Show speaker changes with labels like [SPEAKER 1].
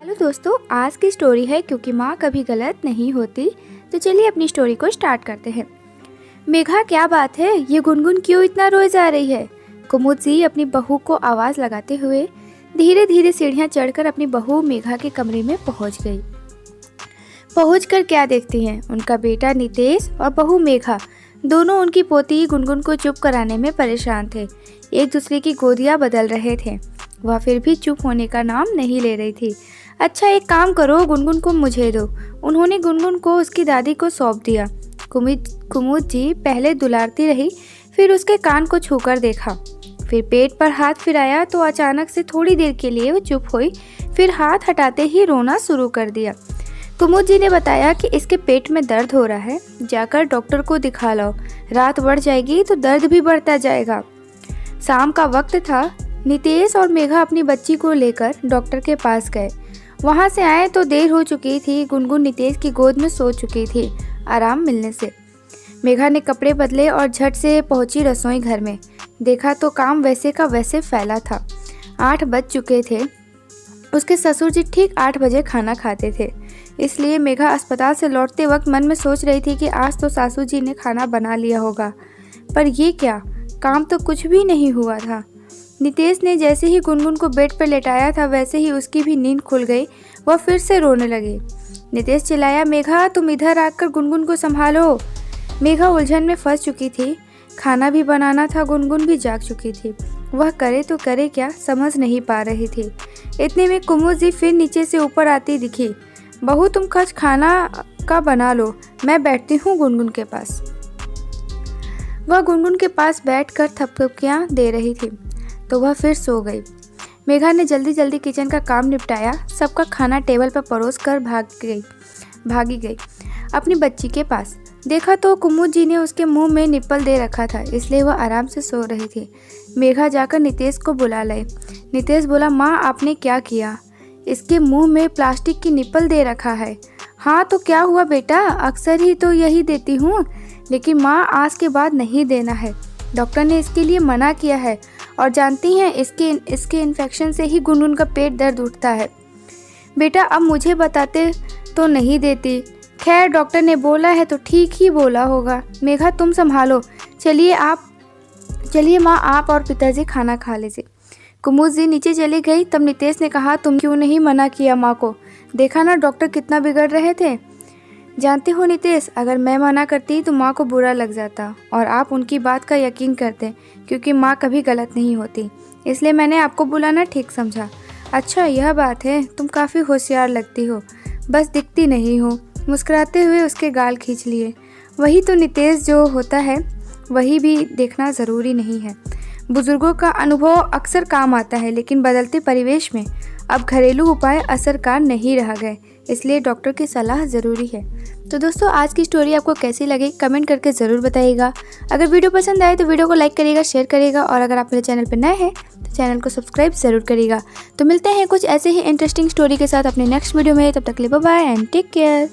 [SPEAKER 1] Hello दोस्तों, आज की स्टोरी है क्योंकि माँ कभी गलत नहीं होती। तो चलिए अपनी स्टोरी को स्टार्ट करते हैं। मेघा, क्या बात है? ये गुनगुन क्यों इतना रोए जा रही है? कुमुद जी अपनी बहू को आवाज़ लगाते हुए धीरे धीरे सीढ़ियाँ चढ़कर अपनी बहू मेघा के कमरे में पहुँच गई। पहुँचकर क्या देखती हैं, उनका बेटा नितेश और बहू मेघा दोनों उनकी पोती गुनगुन को चुप कराने में परेशान थे। एक दूसरे की गोदियाँ बदल रहे थे। वह फिर भी चुप होने का नाम नहीं ले रही थी। अच्छा, एक काम करो, गुनगुन को मुझे दो। उन्होंने गुनगुन को उसकी दादी को सौंप दिया। कुमुद जी पहले दुलारती रही, फिर उसके कान को छूकर देखा, फिर पेट पर हाथ फिराया तो अचानक से थोड़ी देर के लिए वो चुप हुई, फिर हाथ हटाते ही रोना शुरू कर दिया। कुमुद जी ने बताया कि इसके पेट में दर्द हो रहा है, जाकर डॉक्टर को दिखा लो, रात बढ़ जाएगी तो दर्द भी बढ़ता जाएगा। शाम का वक्त था। नितेश और मेघा अपनी बच्ची को लेकर डॉक्टर के पास गए। वहां से आए तो देर हो चुकी थी। गुनगुन नितेश की गोद में सो चुकी थी आराम मिलने से। मेघा ने कपड़े बदले और झट से पहुंची रसोई घर में। देखा तो काम वैसे का वैसे फैला था। 8 बज चुके थे। उसके ससुर जी ठीक 8 बजे खाना खाते थे, इसलिए मेघा अस्पताल से लौटते वक्त मन में सोच रही थी कि आज तो सासू जी ने खाना बना लिया होगा, पर ये क्या, काम तो कुछ भी नहीं हुआ था। नितेश ने जैसे ही गुनगुन को बेड पर लेटाया था वैसे ही उसकी भी नींद खुल गई। वह फिर से रोने लगी। नितेश चिल्लाया, मेघा तुम इधर आकर गुनगुन को संभालो। मेघा उलझन में फंस चुकी थी। खाना भी बनाना था, गुनगुन भी जाग चुकी थी। वह करे तो करे क्या, समझ नहीं पा रही थी। इतने में कुमुद जी फिर नीचे से ऊपर आती दिखी। बहू तुम कुछ खाना का बना लो, मैं बैठती हूँ गुनगुन के पास। वह गुनगुन के पास बैठकर थपथपियाँ दे रही थी तो वह फिर सो गई। मेघा ने जल्दी जल्दी किचन का काम निपटाया, सबका खाना टेबल पर परोस कर भागी गई अपनी बच्ची के पास। देखा तो कुमुद जी ने उसके मुंह में निप्पल दे रखा था, इसलिए वह आराम से सो रही थी। मेघा जाकर नितेश को बुला लाई। नितेश बोला, माँ आपने क्या किया? इसके मुंह में प्लास्टिक की निप्पल दे रखा है। हाँ तो क्या हुआ बेटा, अक्सर ही तो यही देती हूँ, लेकिन माँ आज के बाद नहीं देना है। डॉक्टर ने इसके लिए मना किया है और जानती हैं इसके इन्फेक्शन से ही गुनगुन का पेट दर्द उठता है। बेटा अब मुझे बताते तो नहीं देती। खैर डॉक्टर ने बोला है तो ठीक ही बोला होगा। मेघा तुम संभालो। चलिए माँ, आप और पिताजी खाना खा लीजिए। कुमुद जी नीचे चली गई। तब नितेश ने कहा, तुम क्यों नहीं मना किया माँ को? देखा ना डॉक्टर कितना बिगड़ रहे थे। जानते हो नितेश, अगर मैं मना करती तो माँ को बुरा लग जाता और आप उनकी बात का यकीन करते, क्योंकि माँ कभी गलत नहीं होती, इसलिए मैंने आपको बुलाना ठीक समझा। अच्छा यह बात है, तुम काफ़ी होशियार लगती हो, बस दिखती नहीं हो। मुस्कुराते हुए उसके गाल खींच लिए। वही तो नितेश, जो होता है वही भी देखना ज़रूरी नहीं है। बुजुर्गों का अनुभव अक्सर काम आता है, लेकिन बदलते परिवेश में अब घरेलू उपाय असरकार नहीं रह गए, इसलिए डॉक्टर की सलाह ज़रूरी है। तो दोस्तों, आज की स्टोरी आपको कैसी लगी कमेंट करके ज़रूर बताइएगा। अगर वीडियो पसंद आए तो वीडियो को लाइक करिएगा, शेयर करिएगा, और अगर आप मेरे चैनल पर नए हैं तो चैनल को सब्सक्राइब ज़रूर करिएगा। तो मिलते हैं कुछ ऐसे ही इंटरेस्टिंग स्टोरी के साथ अपने नेक्स्ट वीडियो में। तब तक के लिए bye bye and take care.